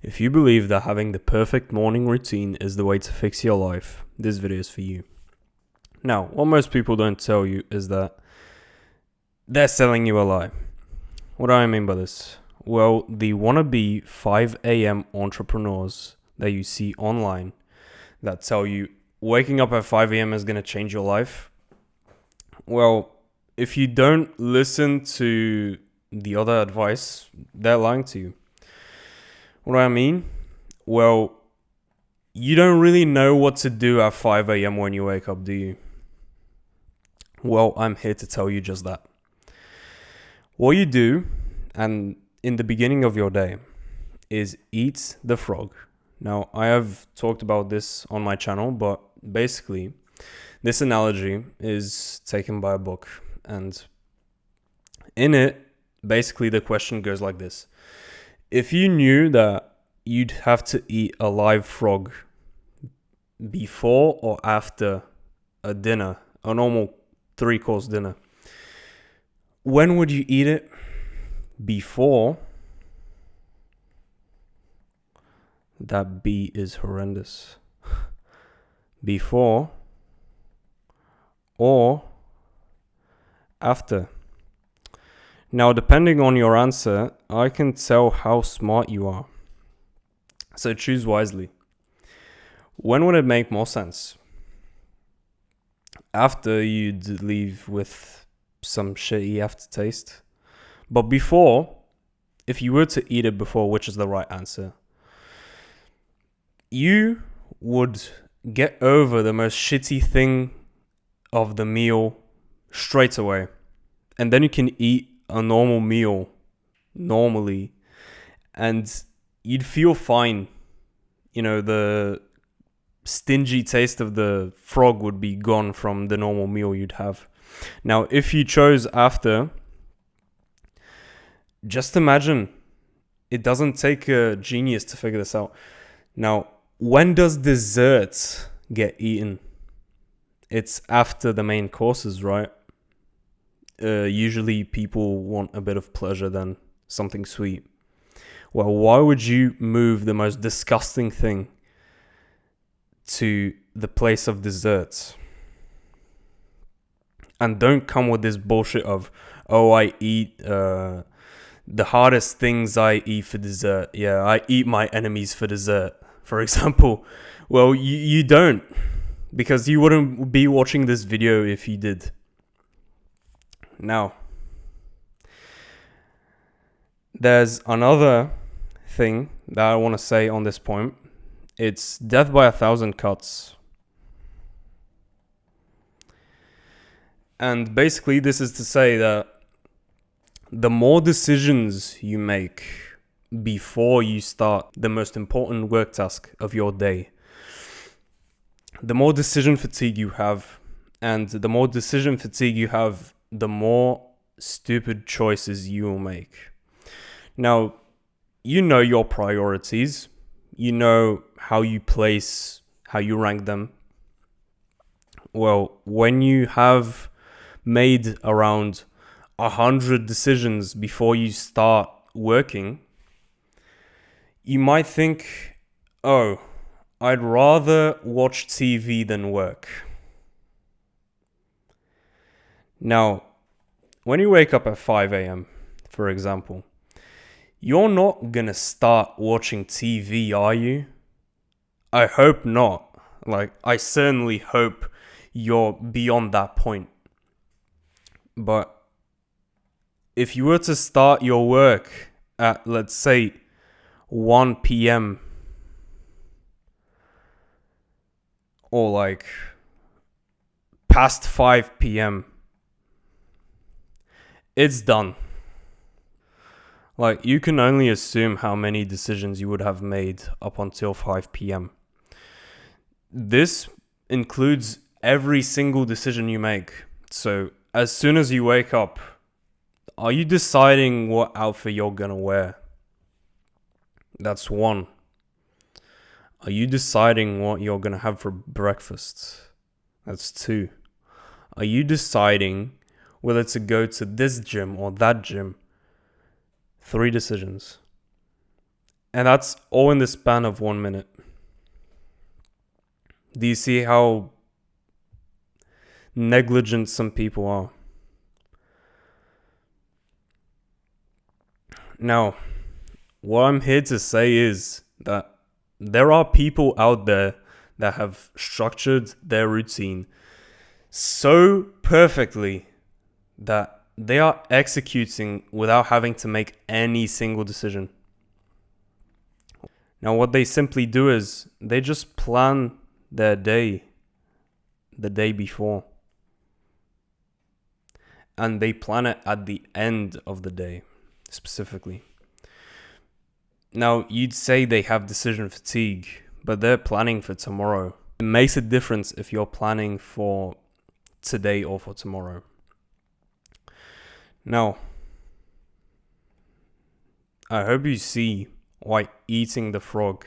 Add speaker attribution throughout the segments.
Speaker 1: If you believe that having the perfect morning routine is the way to fix your life, this video is for you. Now, what most people don't tell you is that they're selling you a lie. What do I mean by this? Well, the wannabe 5 a.m. entrepreneurs that you see online that tell you waking up at 5 a.m. is going to change your life. Well, if you don't listen to the other advice, they're lying to you. What do I mean? Well, you don't really know what to do at 5 a.m. when you wake up, do you? Well, I'm here to tell you just that. What you do, and in the beginning of your day, is eat the frog. Now, I have talked about this on my channel, but basically, this analogy is taken by a book. And in it, basically the question goes like this. If you knew that you'd have to eat a live frog before or after a dinner, a normal 3-course dinner, when would you eat it? Before? That B is horrendous. Before or after? Now, depending on your answer, I can tell how smart you are. So choose wisely. When would it make more sense? After you'd leave with some shitty aftertaste. But before, if you were to eat it before, which is the right answer, you would get over the most shitty thing of the meal straight away. And then you can eat a normal meal normally and you'd feel fine. You know, the stingy taste of the frog would be gone from the normal meal you'd have. Now, if you chose after, just imagine, it doesn't take a genius to figure this out. Now, when does dessert get eaten? It's after the main courses, right? Usually people want a bit of pleasure than something sweet. Well, why would you move the most disgusting thing to the place of desserts? And don't come with this bullshit of, oh, I eat the hardest things I eat for dessert. Yeah, I eat my enemies for dessert, for example. Well, you don't, because you wouldn't be watching this video if you did. Now, there's another thing that I want to say on this point. It's death by 1,000 cuts. And basically, this is to say that the more decisions you make before you start the most important work task of your day, the more decision fatigue you have. And the more decision fatigue you have, the more stupid choices you will make. Now, you know your priorities. You know how you rank them. Well, when you have made around 100 decisions before you start working, you might think, oh, I'd rather watch TV than work. Now, when you wake up at 5 a.m., for example, you're not gonna start watching TV, are you? I hope not. I certainly hope you're beyond that point. But if you were to start your work at, let's say, 1 p.m. or past 5 p.m., it's done. You can only assume how many decisions you would have made up until 5 p.m. This includes every single decision you make. So as soon as you wake up, are you deciding what outfit you're gonna wear? That's one. Are you deciding what you're gonna have for breakfast? That's two. Are you deciding whether to go to this gym or that gym? 3 decisions. And that's all in the span of 1 minute. Do you see how negligent some people are? Now, what I'm here to say is that there are people out there that have structured their routine so perfectly that they are executing without having to make any single decision. Now, what they simply do is they just plan their day the day before. And they plan it at the end of the day, specifically. Now, you'd say they have decision fatigue, but they're planning for tomorrow. It makes a difference if you're planning for today or for tomorrow. Now, I hope you see why eating the frog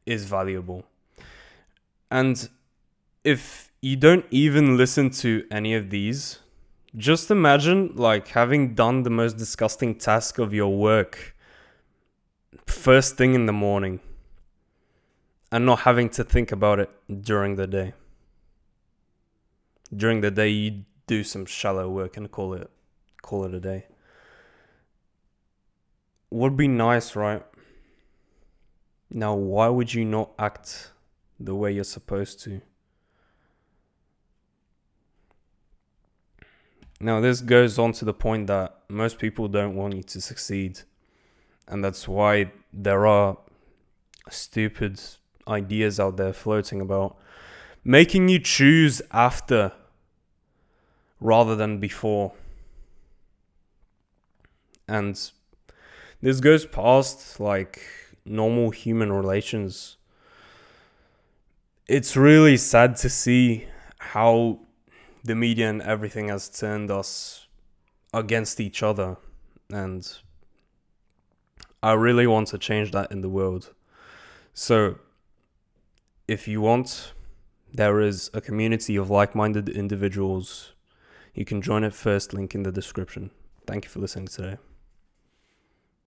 Speaker 1: is valuable. And if you don't even listen to any of these, just imagine like having done the most disgusting task of your work first thing in the morning and not having to think about it during the day. During the day, you do some shallow work and call it a day. Would be nice, right? Now, why would you not act the way you're supposed to? Now, this goes on to the point that most people don't want you to succeed. And that's why there are stupid ideas out there floating about making you choose after rather than before. And this goes past like normal human relations. It's really sad to see how the media and everything has turned us against each other. And I really want to change that in the world. So, if you want, there is a community of like-minded individuals. You can join it, first link in the description. Thank you for listening today.